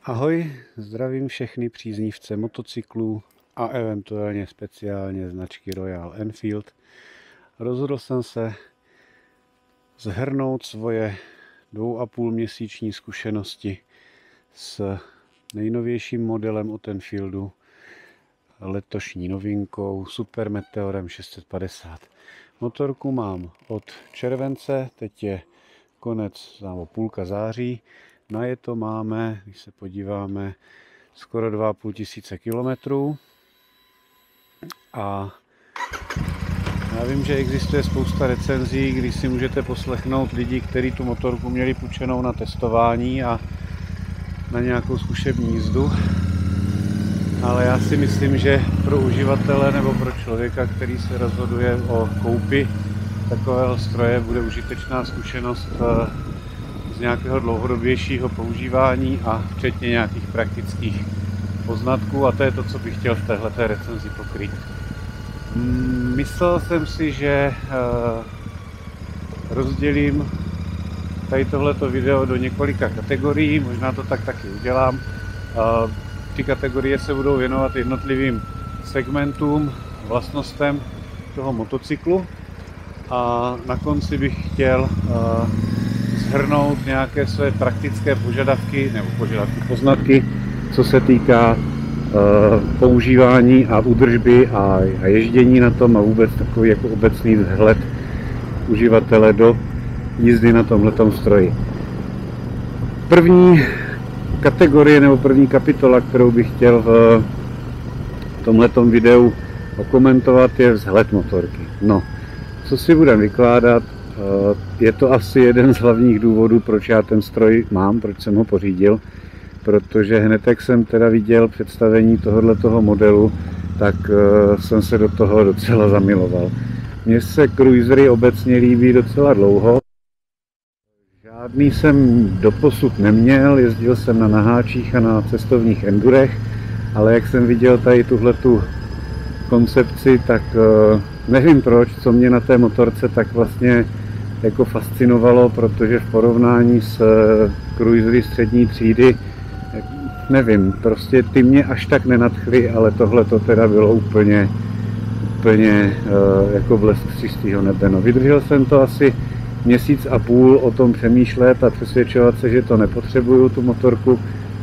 Ahoj, zdravím všechny příznivce motocyklů a eventuálně speciálně značky Royal Enfield. Rozhodl jsem se shrnout svoje 2,5 měsíční zkušenosti s nejnovějším modelem od Enfieldu, letošní novinkou Super Meteorem 650. Motorku mám od července, teď je konec nebo půlka září. Najeto máme, když se podíváme, skoro 2,5 tisíce kilometrů. A já vím, že existuje spousta recenzí, kdy si můžete poslechnout lidi, kteří tu motorku měli půjčenou na testování a na nějakou zkušební jízdu. Ale já si myslím, že pro uživatele nebo pro člověka, který se rozhoduje o koupi takového stroje, bude užitečná zkušenost z nějakého dlouhodobějšího používání a včetně nějakých praktických poznatků, a to je to, co bych chtěl v téhleté recenzi pokrýt. Myslel jsem si, že rozdělím tady tohleto video do několika kategorií, možná to tak taky udělám. Ty kategorie se budou věnovat jednotlivým segmentům, vlastnostem toho motocyklu a na konci bych chtěl shrnout nějaké své praktické požadavky nebo poznatky, co se týká používání a údržby a ježdění na tom a vůbec takový jako obecný vzhled uživatele do jízdy na tomhletom stroji. První kategorie nebo první kapitola, kterou bych chtěl v tomhletom videu okomentovat, je vzhled motorky. No, co si budeme vykládat, je to asi jeden z hlavních důvodů, proč já ten stroj mám, proč jsem ho pořídil, protože hned jak jsem teda viděl představení tohoto modelu, tak jsem se do toho docela zamiloval. Mně se cruisery obecně líbí docela dlouho. Žádný jsem doposud neměl, jezdil jsem na naháčích a na cestovních endurech, ale jak jsem viděl tady tuhletu koncepci, tak nevím proč, co mě na té motorce tak vlastně jako fascinovalo, protože v porovnání s cruisery střední třídy, nevím, prostě ty mě až tak nenadchly, ale tohle to teda bylo úplně jako blesk z čistého nebe. No, vydržel jsem to asi měsíc a půl o tom přemýšlet a přesvědčovat se, že to nepotřebuju, tu motorku.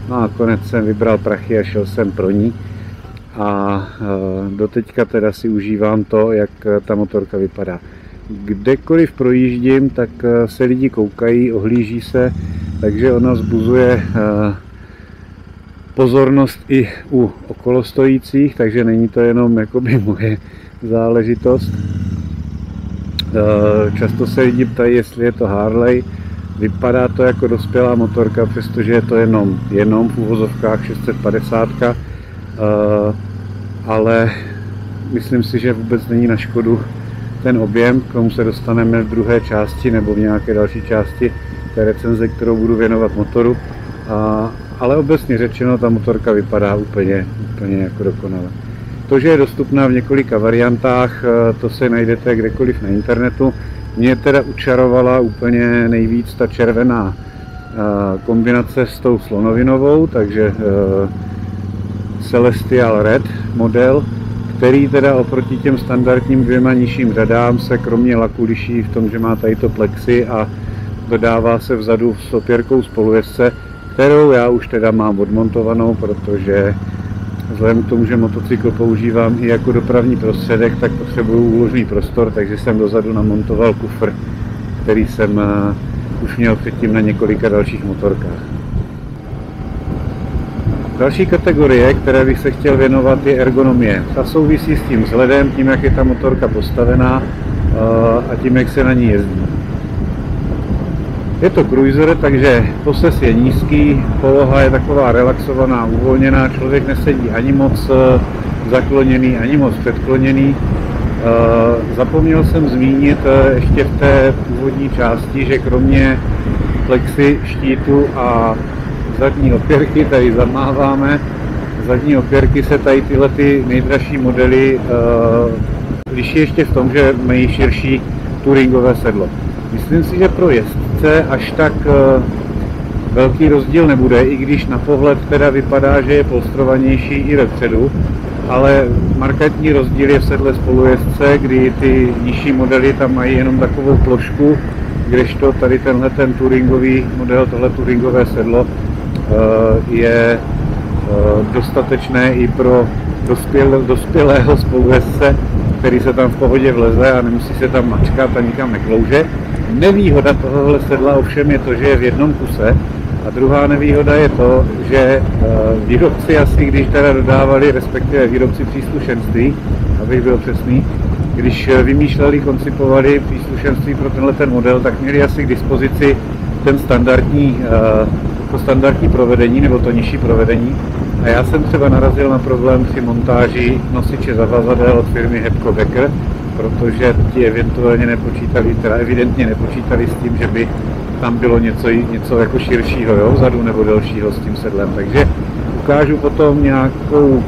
No a konec jsem vybral prachy a šel jsem pro ní. A doteďka teda si užívám to, jak ta motorka vypadá. Kdekoliv projíždím, tak se lidi koukají, ohlíží se, takže ona vzbuzuje pozornost i u okolostojících, takže není to jenom jakoby moje záležitost. Často se lidi ptají, jestli je to Harley. Vypadá to jako dospělá motorka, přestože je to jenom v uvozovkách 650, ale myslím si, že vůbec není na škodu ten objem, k tomu se dostaneme v druhé části nebo v nějaké další části té recenze, kterou budu věnovat motoru. Ale obecně řečeno, ta motorka vypadá úplně jako dokonale. To, že je dostupná v několika variantách, to se najdete kdekoliv na internetu. Mě teda učarovala úplně nejvíc ta červená kombinace s tou slonovinovou, takže Celestial Red model, který teda oproti těm standardním dvěma nižším řadám se kromě laku liší v tom, že má tady to plexi a dodává se vzadu s opěrkou spolujezdce, kterou já už teda mám odmontovanou, protože vzhledem k tomu, že motocykl používám i jako dopravní prostředek, tak potřebuju úložný prostor, takže jsem dozadu namontoval kufr, který jsem už měl předtím na několika dalších motorkách. Další kategorie, které bych se chtěl věnovat, je ergonomie. Ta souvisí s tím vzhledem, tím, jak je ta motorka postavená a tím, jak se na ní jezdí. Je to cruiser, takže poses je nízký, poloha je taková relaxovaná, uvolněná, člověk nesedí ani moc zakloněný, ani moc předkloněný. Zapomněl jsem zmínit ještě v té původní části, že kromě plexi, štítu a zadní opěrky, tady zamáváme, zadní opěrky se tady tyhle ty nejdražší modely liší ještě v tom, že mají širší touringové sedlo. Myslím si, že pro jezdce až tak velký rozdíl nebude, i když na pohled teda vypadá, že je polstrovanější i vepředu, ale markantní rozdíl je v sedle spolujezdce, kdy ty nižší modely tam mají jenom takovou plošku, kdežto tady tenhle ten touringový model, tohle touringové sedlo je dostatečné i pro dospělého spolujezdce, který se tam v pohodě vleze a nemusí se tam mačkat a nikam neklouže. Nevýhoda tohohle sedla ovšem je to, že je v jednom kuse, a druhá nevýhoda je to, že výrobci asi, když teda dodávali, respektive výrobci příslušenství, abych byl přesný, když vymýšleli, koncipovali příslušenství pro tenhle ten model, tak měli asi k dispozici ten standardní provedení, nebo to nižší provedení. A já jsem třeba narazil na problém při montáži nosiče zavazadel od firmy Hebco Becker, protože ti evidentně nepočítali s tím, že by tam bylo něco jako širšího, jo, vzadu nebo delšího s tím sedlem. Takže ukážu potom nějakou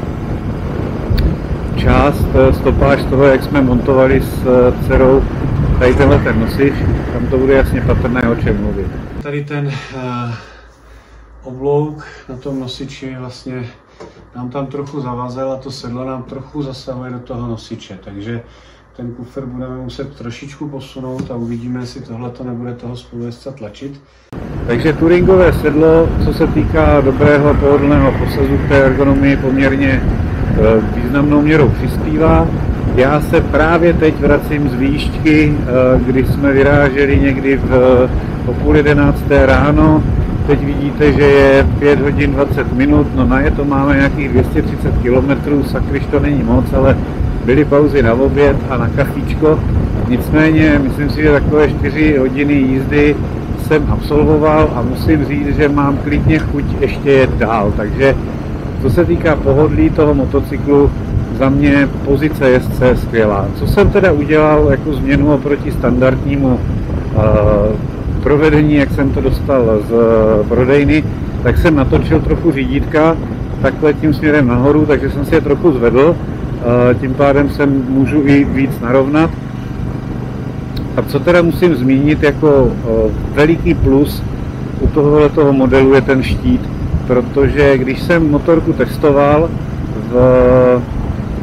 část, stopáž toho, jak jsme montovali s dcerou tady tenhle ten nosič, tam to bude jasně patrné, o čem mluvit. Tady ten oblouk na tom nosiči vlastně nám tam trochu zavazel a to sedlo nám trochu zasahuje do toho nosiče, takže ten kufer budeme muset trošičku posunout a uvidíme, jestli tohle to nebude toho spolujezdce tlačit. Takže touringové sedlo, co se týká dobrého pohodlného posazu k té ergonomii, poměrně významnou měrou přispívá. Já se právě teď vracím z výšťky, kdy jsme vyráželi někdy o 10:30 ráno. Teď vidíte, že je 5 hodin 20 minut, no na je to máme nějakých 230 km, sakryž to není moc, ale byly pauzy na oběd a na kafíčko. Nicméně, myslím si, že takové 4 hodiny jízdy jsem absolvoval a musím říct, že mám klidně chuť ještě jet dál. Takže co se týká pohodlí toho motocyklu, za mě pozice jezdce je skvělá. Co jsem teda udělal jako změnu oproti standardnímu provedení, jak jsem to dostal z prodejny, tak jsem natočil trochu řídítka takhle tím směrem nahoru, takže jsem si je trochu zvedl, tím pádem můžu i víc narovnat. A co teda musím zmínit jako veliký plus u tohoto modelu je ten štít, protože když jsem motorku testoval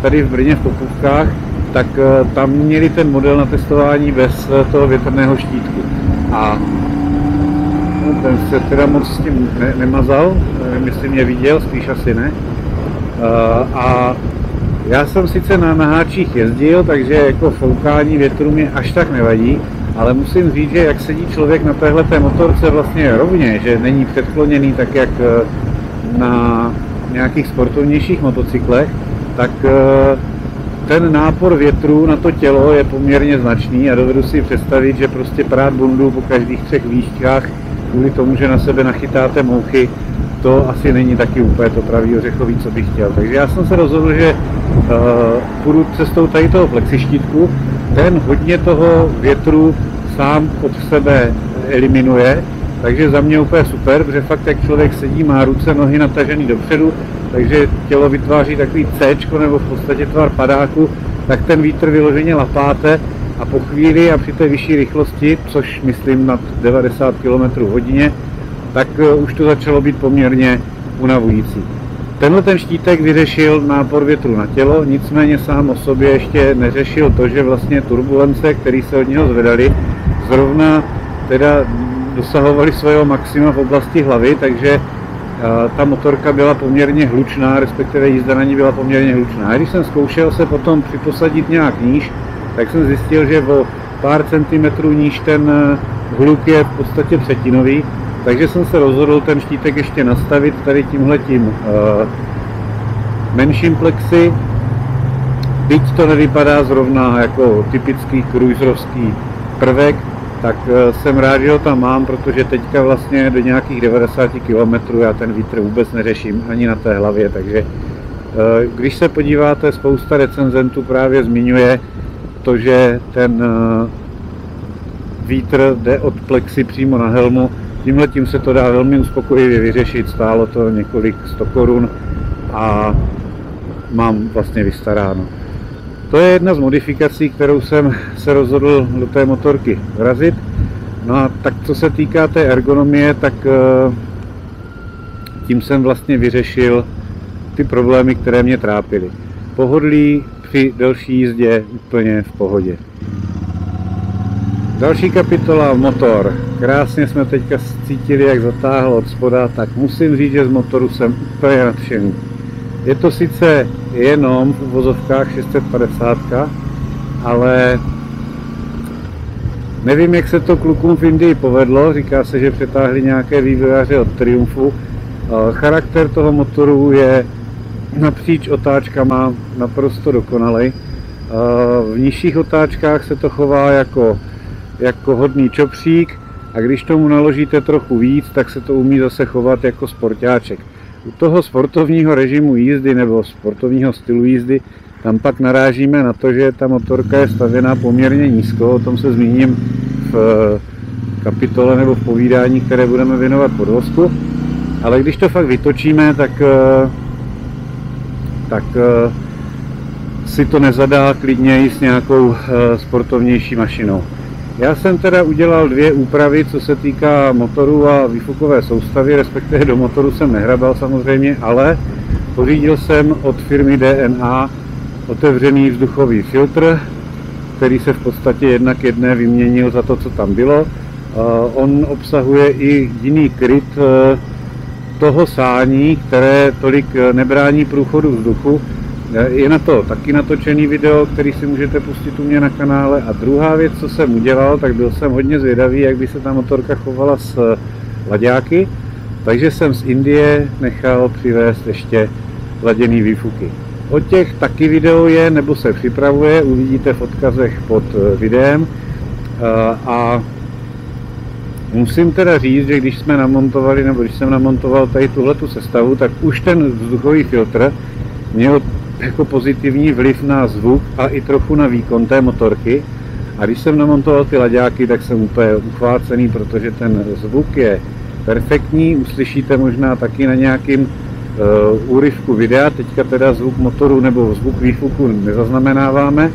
tady v Brně v Popůvkách, tak tam měli ten model na testování bez toho větrného štítku. A ten se teda moc s tím nemazal, nevím, jestli mě viděl, spíš asi ne. A já jsem sice na háčích jezdil, takže jako foukání větru mě až tak nevadí, ale musím říct, že jak sedí člověk na téhleté motorce vlastně rovně, že není předkloněný tak jak na nějakých sportovnějších motocyklech, tak ten nápor větru na to tělo je poměrně značný a dovedu si představit, že prostě prát bundu po každých 3 výšťkách kvůli tomu, že na sebe nachytáte mouchy, to asi není taky úplně to pravý ořechový, co bych chtěl. Takže já jsem se rozhodl, že půjdu cestou tady toho plexištítku. Ten hodně toho větru sám od sebe eliminuje, takže za mě úplně super, protože fakt jak člověk sedí, má ruce, nohy natažený dopředu, takže tělo vytváří takový C, nebo v podstatě tvar padáku, tak ten vítr vyloženě lapáte a po chvíli a při té vyšší rychlosti, což myslím nad 90 km/h, tak už to začalo být poměrně unavující. Tenhle ten štítek vyřešil nápor větru na tělo, nicméně sám o sobě ještě neřešil to, že vlastně turbulence, které se od něho zvedaly, zrovna teda dosahovaly svého maxima v oblasti hlavy, takže ta motorka byla poměrně hlučná, respektive jízda na ní byla poměrně hlučná. A když jsem zkoušel se potom připosadit nějak níž, tak jsem zjistil, že o pár centimetrů níž ten hluk je v podstatě třetinový, takže jsem se rozhodl ten štítek ještě nastavit tady tímhletím menším plexi. Byť to nevypadá zrovna jako typický cruiserovský prvek, tak jsem rád, že ho tam mám, protože teďka vlastně do nějakých 90 km já ten vítr vůbec neřeším ani na té hlavě, takže když se podíváte, spousta recenzentů právě zmiňuje to, že ten vítr jde od plexy přímo na helmu. Tímhletím se to dá velmi uspokojivě vyřešit, stálo to několik 100 korun a mám vlastně vystaráno. To je jedna z modifikací, kterou jsem se rozhodl do té motorky vrazit. No a tak co se týká té ergonomie, tak tím jsem vlastně vyřešil ty problémy, které mě trápily. Pohodlí při delší jízdě úplně v pohodě. Další kapitola, motor. Krásně jsme teďka cítili, jak zatáhl od spoda, tak musím říct, že z motoru jsem úplně nadšený. Je to sice jenom v uvozovkách 650, ale nevím, jak se to klukům v Indii povedlo. Říká se, že přetáhli nějaké vývojáře od Triumfu. Charakter toho motoru je napříč otáčkama naprosto dokonalý. V nižších otáčkách se to chová jako hodný čopřík a když tomu naložíte trochu víc, tak se to umí zase chovat jako sportáček. U toho sportovního režimu jízdy nebo sportovního stylu jízdy tam pak narážíme na to, že ta motorka je stavěná poměrně nízko, o tom se zmíním v kapitole nebo v povídání, které budeme věnovat podvozku. Ale když to fakt vytočíme, tak si to nezadá klidně i s nějakou sportovnější mašinou. Já jsem teda udělal 2 úpravy, co se týká motoru a výfukové soustavy, respektive do motoru jsem nehrabal samozřejmě, ale pořídil jsem od firmy DNA otevřený vzduchový filtr, který se v podstatě 1:1 vyměnil za to, co tam bylo. On obsahuje i jiný kryt toho sání, které tolik nebrání průchodu vzduchu. Je na to taky natočený video, který si můžete pustit u mě na kanále. A druhá věc, co jsem udělal, tak byl jsem hodně zvědavý, jak by se ta motorka chovala s laďáky. Takže jsem z Indie nechal přivést ještě laděný výfuky. O těch taky video je, nebo se připravuje, uvidíte v odkazech pod videem. A musím teda říct, že když jsme namontovali, nebo když jsem namontoval tady tuhletu sestavu, tak už ten vzduchový filtr měl jako pozitivní vliv na zvuk a i trochu na výkon té motorky. A když jsem namontoval ty laďáky, tak jsem úplně uchvácený, protože ten zvuk je perfektní. Uslyšíte možná taky na nějakým úryvku videa. Teďka teda zvuk motoru nebo zvuk výfuku nezaznamenáváme,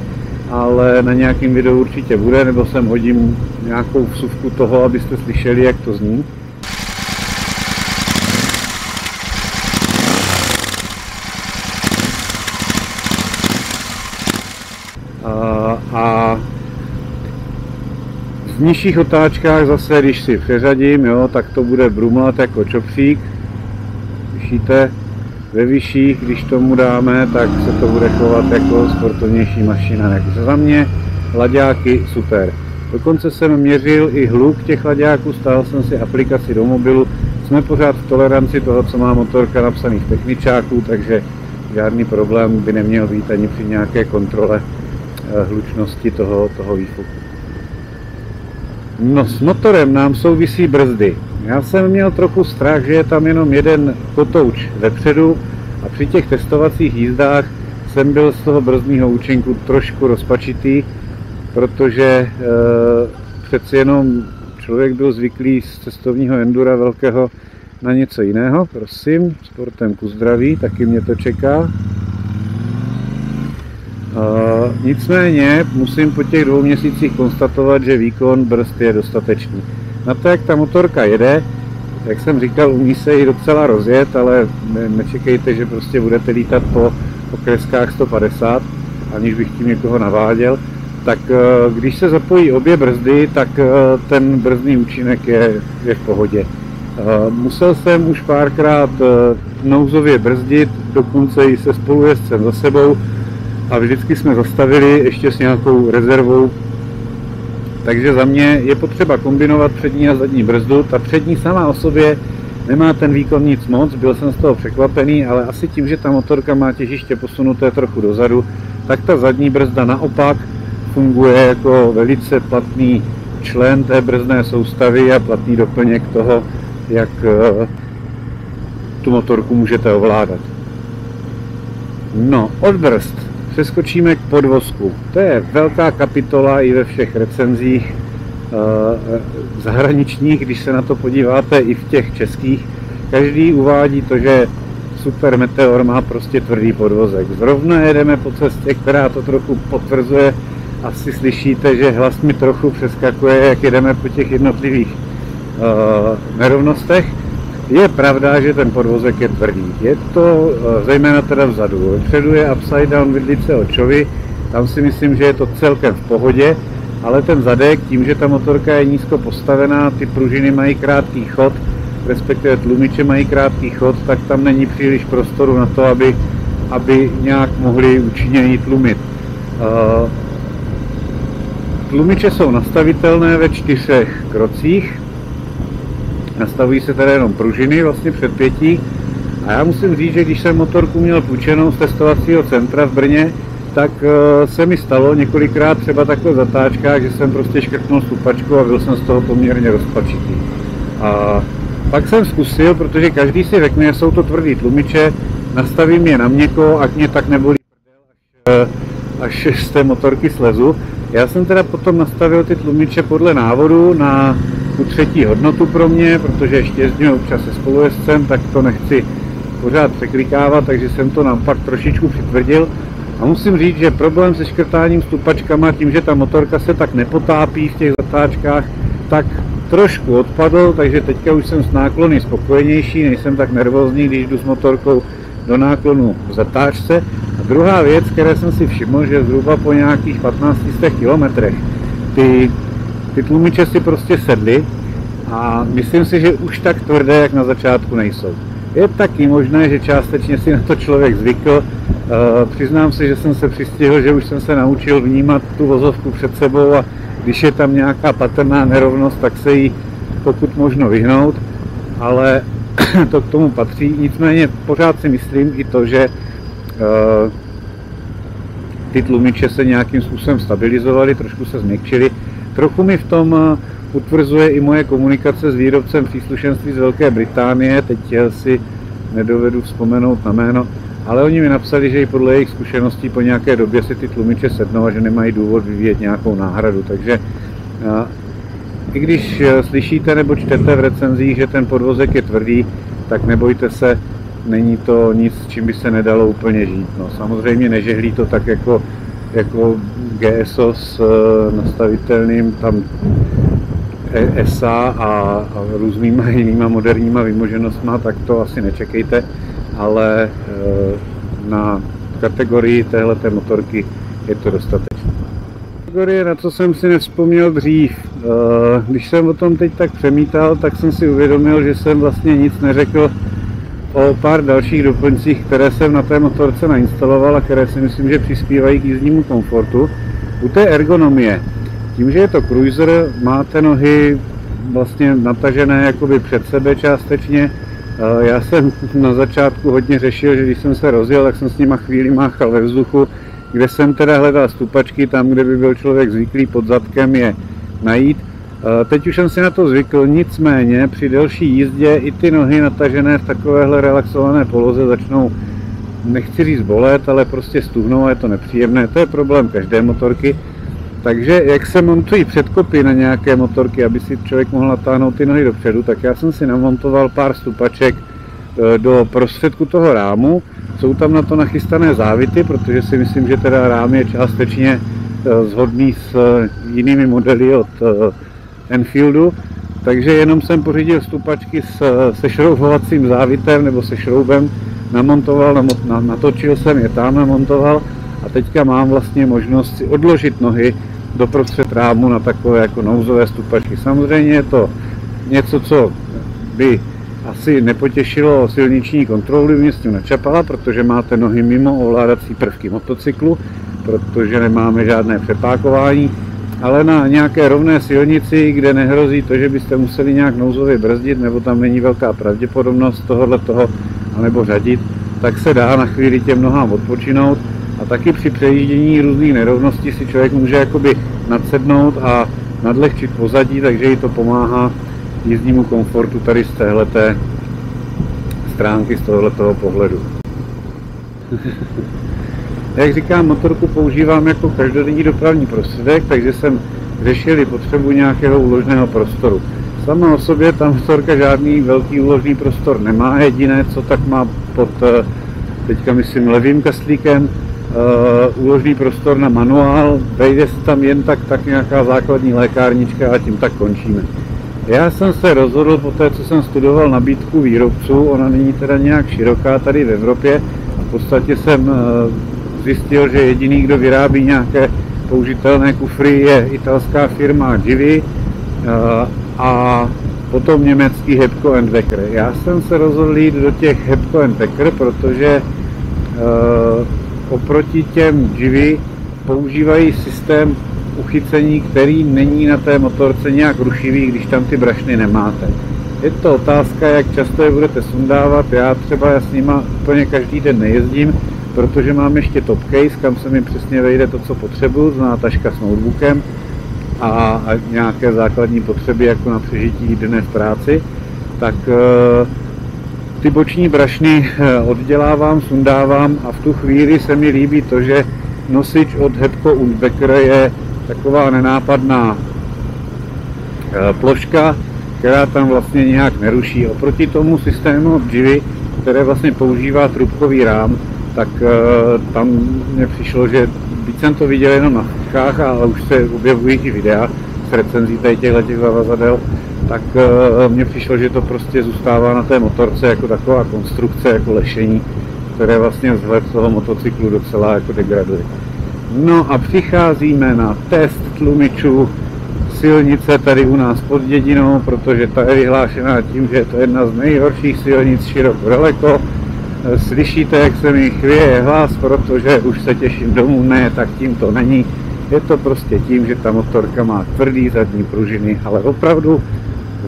ale na nějakém videu určitě bude, nebo sem hodím nějakou vsuvku toho, abyste slyšeli, jak to zní. A v nižších otáčkách zase, když si přeřadím, jo, tak to bude brumlat jako čopřík. Slyšíte? Ve vyšších, když tomu dáme, tak se to bude chovat jako sportovnější mašina. Takže za mě laďáky super. Dokonce jsem měřil i hluk těch laďáků, stáhl jsem si aplikaci do mobilu. Jsme pořád v toleranci toho, co má motorka napsaných techničáků, takže žádný problém by neměl být ani při nějaké kontrole hlučnosti toho výfuku. No, s motorem nám souvisí brzdy. Já jsem měl trochu strach, že je tam jenom jeden kotouč vepředu a při těch testovacích jízdách jsem byl z toho brzdního účinku trošku rozpačitý, protože přeci jenom člověk byl zvyklý z cestovního endura velkého na něco jiného. Prosím, sportem ku zdraví, taky mě to čeká. Nicméně musím po těch 2 měsících konstatovat, že výkon brzd je dostatečný. Na to, jak ta motorka jede, jak jsem říkal, umí se ji docela rozjet, ale nečekejte, že prostě budete lítat po kreskách 150, aniž bych tím někoho naváděl. Tak když se zapojí obě brzdy, tak ten brzdný účinek je v pohodě. Musel jsem už párkrát nouzově brzdit, dokonce i se spolujezdcem za sebou, a vždycky jsme zastavili ještě s nějakou rezervou. Takže za mě je potřeba kombinovat přední a zadní brzdu. Ta přední sama o sobě nemá ten výkon nic moc, byl jsem z toho překvapený, ale asi tím, že ta motorka má těžiště posunuté trochu dozadu, tak ta zadní brzda naopak funguje jako velice platný člen té brzdné soustavy a platný doplněk toho, jak tu motorku můžete ovládat. No, od brzd přeskočíme k podvozku. To je velká kapitola i ve všech recenzích zahraničních, když se na to podíváte, i v těch českých. Každý uvádí to, že Super Meteor má prostě tvrdý podvozek. Zrovna jedeme po cestě, která to trochu potvrzuje. Asi slyšíte, že hlas mi trochu přeskakuje, jak jedeme po těch jednotlivých nerovnostech. Je pravda, že ten podvozek je tvrdý. Je to zejména teda vzadu. Vpředu je upside down vidlice očovy, tam si myslím, že je to celkem v pohodě, ale ten zadek, tím, že ta motorka je nízko postavená, ty pružiny mají krátký chod, respektive tlumiče mají krátký chod, tak tam není příliš prostoru na to, aby nějak mohli účinněji tlumit. Tlumiče jsou nastavitelné ve 4 krocích. Nastavují se tady jenom pružiny vlastně předpětí. A já musím říct, že když jsem motorku měl půjčenou z testovacího centra v Brně, tak se mi stalo několikrát třeba takhle v zatáčkách, že jsem prostě škrtnul stupačku a byl jsem z toho poměrně rozpačitý. A pak jsem zkusil, protože každý si řekne, že jsou to tvrdý tlumiče, nastavím je na měkko, ať mě tak nebolí prdel, až z té motorky slezu. Já jsem teda potom nastavil ty tlumiče podle návodu na tu 3. hodnotu pro mě, protože ještě jezdím občas se spolujezdcem, tak to nechci pořád překlikávat, takže jsem to naopak trošičku přitvrdil. A musím říct, že problém se škrtáním stupačkama, tím, že ta motorka se tak nepotápí v těch zatáčkách, tak trošku odpadl, takže teďka už jsem s náklony spokojenější, nejsem tak nervózní, když jdu s motorkou do náklonu v zatáčce. A druhá věc, které jsem si všiml, že zhruba po nějakých 1500 kilometrech ty tlumiče si prostě sedly a myslím si, že už tak tvrdé, jak na začátku nejsou. Je taky možné, že částečně si na to člověk zvykl. Přiznám se, že jsem se přistihl, že už jsem se naučil vnímat tu vozovku před sebou a když je tam nějaká patrná nerovnost, tak se jí pokud možno vyhnout, ale to k tomu patří. Nicméně pořád si myslím i to, že ty tlumiče se nějakým způsobem stabilizovaly, trošku se změkčily. Trochu mi v tom utvrzuje i moje komunikace s výrobcem příslušenství z Velké Británie, teď si nedovedu vzpomenout na jméno, ale oni mi napsali, že i podle jejich zkušeností po nějaké době si ty tlumiče sednou a že nemají důvod vyvíjet nějakou náhradu. Takže i když slyšíte nebo čtete v recenzích, že ten podvozek je tvrdý, tak nebojte se, není to nic, čím by se nedalo úplně žít. No, samozřejmě nežehlí to tak jako GSO s nastavitelným tam ESA a různýma jinýma moderníma vymoženostma, tak to asi nečekejte, ale na kategorii téhleté motorky je to dostatečné. Kategorie, na co jsem si nevzpomněl dřív. Když jsem o tom teď tak přemítal, tak jsem si uvědomil, že jsem vlastně nic neřekl o pár dalších doplňcích, které jsem na té motorce nainstaloval a které si myslím, že přispívají k jízdnímu komfortu. U té ergonomie, tím, že je to cruiser, máte nohy vlastně natažené jakoby před sebe částečně. Já jsem na začátku hodně řešil, že když jsem se rozjel, tak jsem s nima chvíli máchal ve vzduchu, kde jsem teda hledal stupačky, tam, kde by byl člověk zvyklý pod zadkem je najít. Teď už jsem si na to zvykl, nicméně při delší jízdě i ty nohy natažené v takovéhle relaxované poloze začnou, nechci říct bolet, ale prostě stuhnou a je to nepříjemné. To je problém každé motorky. Takže jak se montují předkopy na nějaké motorky, aby si člověk mohl natáhnout ty nohy dopředu, tak já jsem si namontoval pár stupaček do prostředku toho rámu. Jsou tam na to nachystané závity, protože si myslím, že teda rám je částečně shodný s jinými modely od Enfieldu. Takže jenom jsem pořídil stupačky se šroubovacím závitem nebo se šroubem, namontoval, natočil jsem je tam, namontoval a teďka mám vlastně možnost si odložit nohy doprostřed rámu na takové jako nouzové stupačky. Samozřejmě je to něco, co by asi nepotěšilo silniční kontrolu v městě Načapala, protože máte nohy mimo ovládací prvky motocyklu, protože nemáme žádné přepákování, ale na nějaké rovné silnici, kde nehrozí to, že byste museli nějak nouzově brzdit, nebo tam není velká pravděpodobnost tohoto, anebo řadit, tak se dá na chvíli těm nohám odpočinout. A taky při přejíždění různých nerovností si člověk může jakoby nadsednout a nadlehčit pozadí, takže jí to pomáhá jízdnímu komfortu tady z téhleté stránky, z tohoto pohledu. Jak říkám, motorku používám jako každodenní dopravní prostředek, takže jsem řešil potřebu nějakého úložného prostoru. Sama o sobě ta motorka žádný velký úložný prostor nemá, jediné, co tak má pod, teďka myslím, levým kaslíkem, úložný prostor na manuál, vejde se tam jen tak nějaká základní lékárnička a tím tak končíme. Já jsem se rozhodl po té, co jsem studoval nabídku výrobců, ona není teda nějak široká tady v Evropě. V podstatě jsem zjistil, že jediný, kdo vyrábí nějaké použitelné kufry, je italská firma Givi a potom německý Hebco & Wecker. Já jsem se rozhodl jít do těch Hebco & Wecker, protože oproti těm Givi používají systém uchycení, který není na té motorce nějak rušivý, když tam ty brašny nemáte. Je to otázka, jak často je budete sundávat. Já třeba s nima úplně každý den nejezdím, protože mám ještě top case, kam se mi přesně vejde to, co potřebuju, znamená taška s notebookem a nějaké základní potřeby, jako na přežití dne v práci. Tak ty boční brašny oddělávám, sundávám a v tu chvíli se mi líbí to, že nosič od Hebco & Wecker je taková nenápadná ploška, která tam vlastně nějak neruší. Oproti tomu systému Givi, které vlastně používá trubkový rám, tak tam mně přišlo, že byť jsem to viděl jenom na fotkách, ale už se objevují i videa s recenzí těch zavazadel, tak mně přišlo, že to prostě zůstává na té motorce jako taková konstrukce, jako lešení, které vlastně vzhled toho motocyklu docela jako degraduje. No a přicházíme na test tlumičů silnice tady u nás pod Dědinou, protože ta je vyhlášená tím, že je to jedna z nejhorších silnic široko daleko. Slyšíte, jak se mi chvěje hlas, protože už se těším domů, ne, tak tím to není. Je to prostě tím, že ta motorka má tvrdý zadní pružiny, ale opravdu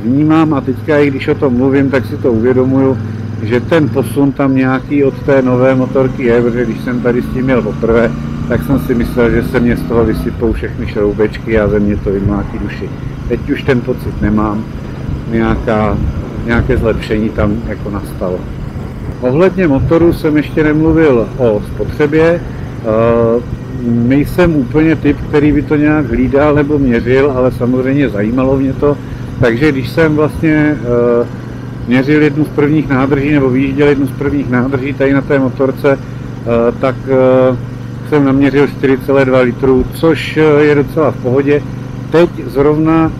vnímám a teďka, i když o tom mluvím, tak si to uvědomuju, že ten posun tam nějaký od té nové motorky je, protože když jsem tady s tím měl poprvé, tak jsem si myslel, že se mě z toho vysypou všechny šroubečky a ze mě to vymlátí duši. Teď už ten pocit nemám, nějaké zlepšení tam jako nastalo. Ohledně motoru jsem ještě nemluvil o spotřebě. Nejsem úplně typ, který by to nějak hlídal nebo měřil, ale samozřejmě zajímalo mě to. Takže když jsem vlastně měřil jednu z prvních nádrží, nebo vyjížděl jednu z prvních nádrží tady na té motorce, tak jsem naměřil 4,2 litru, což je docela v pohodě. Teď zrovna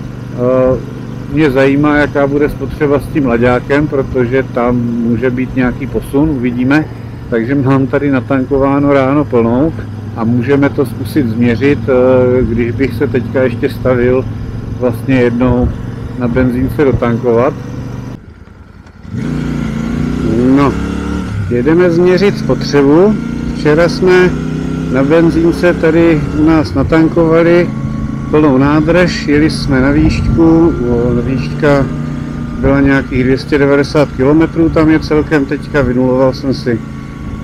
mě zajímá, jaká bude spotřeba s tím laďákem, protože tam může být nějaký posun, uvidíme. Takže mám tady natankováno ráno plnou a můžeme to zkusit změřit, když bych se teďka ještě stavil vlastně jednou na benzínce dotankovat. No, jedeme změřit spotřebu. Včera jsme na benzínce tady u nás natankovali plnou nádrž, jeli jsme na výšku, výška byla nějakých 290 km, tam je celkem teďka, vynuloval jsem si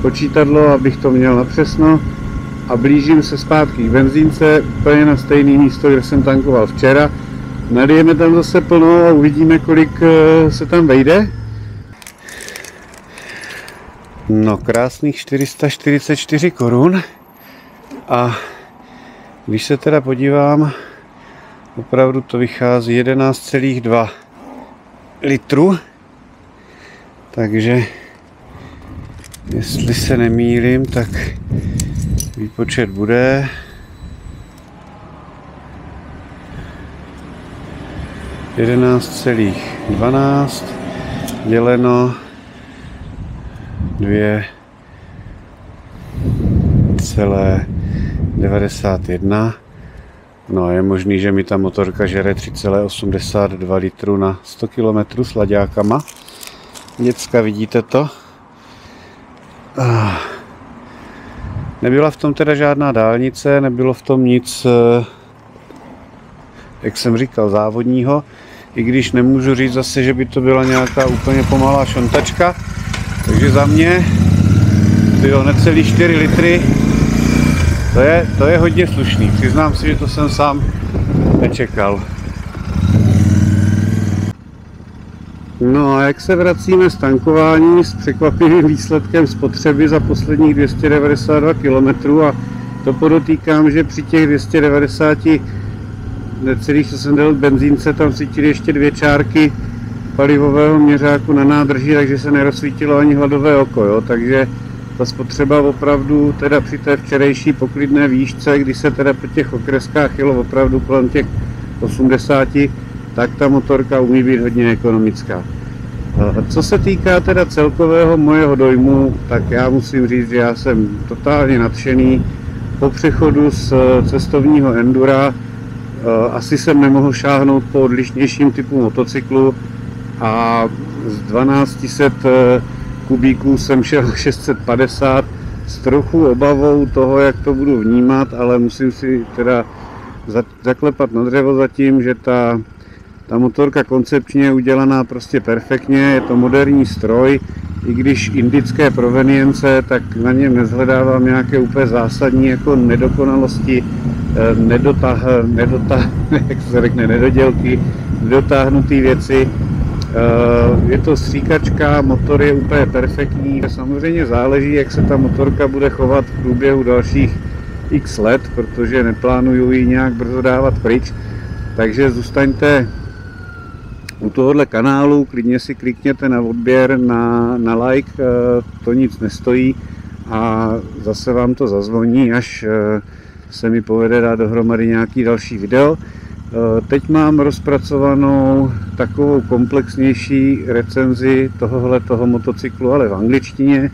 počítadlo, abych to měl napřesno a blížím se zpátky k benzínce, úplně na stejné místo, kde jsem tankoval včera. Nalijeme tam zase plnou a uvidíme, kolik se tam vejde. No, krásných 444 korun. A když se teda podívám, opravdu to vychází 11,2 litru. Takže jestli se nemýlím, tak výpočet bude 11,12 děleno 2,91. No, je možný, že mi ta motorka žere 3,82 litru na 100 km s laďákama. Děcka, vidíte to? Nebyla v tom teda žádná dálnice, nebylo v tom nic, jak jsem říkal, závodního. I když nemůžu říct zase, že by to byla nějaká úplně pomalá šontačka. Takže za mě bylo necelý 4 litry. To je hodně slušný. Přiznám si, že to jsem sám nečekal. No a jak se vracíme z tankování s překvapivým výsledkem spotřeby za posledních 292 km, a to podotýkám, že při těch 290 necelých, co jsem dal k benzínce, tam svítily ještě 2 čárky palivového měřáku na nádrži, takže se nerozsvítilo ani hladové oko, jo? Takže ta spotřeba opravdu teda při té včerejší poklidné výšce, kdy se teda po těch okreskách jelo opravdu kolem těch 80, tak ta motorka umí být hodně ekonomická. Co se týká teda celkového mojeho dojmu, tak já musím říct, že já jsem totálně nadšený. Po přechodu z cestovního endura asi jsem nemohl šáhnout po odlišnějším typu motocyklu a z 1200 kubíků jsem šel 650 s trochu obavou toho, jak to budu vnímat, ale musím si teda zaklepat na dřevo zatím, že ta motorka koncepčně je udělaná prostě perfektně, je to moderní stroj, i když indické provenience, tak na něm nezhledávám nějaké úplně zásadní jako nedokonalosti, jak se řekne, nedodělky, nedotáhnuté věci. Je to stříkačka, motor je úplně perfektní. Samozřejmě záleží, jak se ta motorka bude chovat v průběhu dalších x let, protože neplánuju ji nějak brzo dávat pryč. Takže zůstaňte u tohohle kanálu, klidně si klikněte na odběr, na like, to nic nestojí a zase vám to zazvoní, až se mi povede dát dohromady nějaký další video. Teď mám rozpracovanou takovou komplexnější recenzi toho motocyklu, ale v angličtině,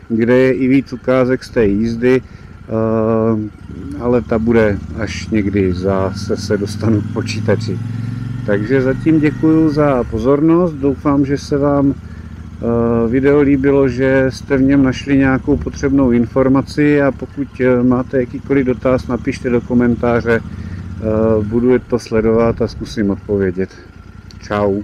kde je i víc ukázek z té jízdy, ale ta bude až někdy, zase se dostanu k počítači. Takže zatím děkuji za pozornost, doufám, že se vám video líbilo, že jste v něm našli nějakou potřebnou informaci a pokud máte jakýkoliv dotaz, napište do komentáře, budu to sledovat a zkusím odpovědět. Čau.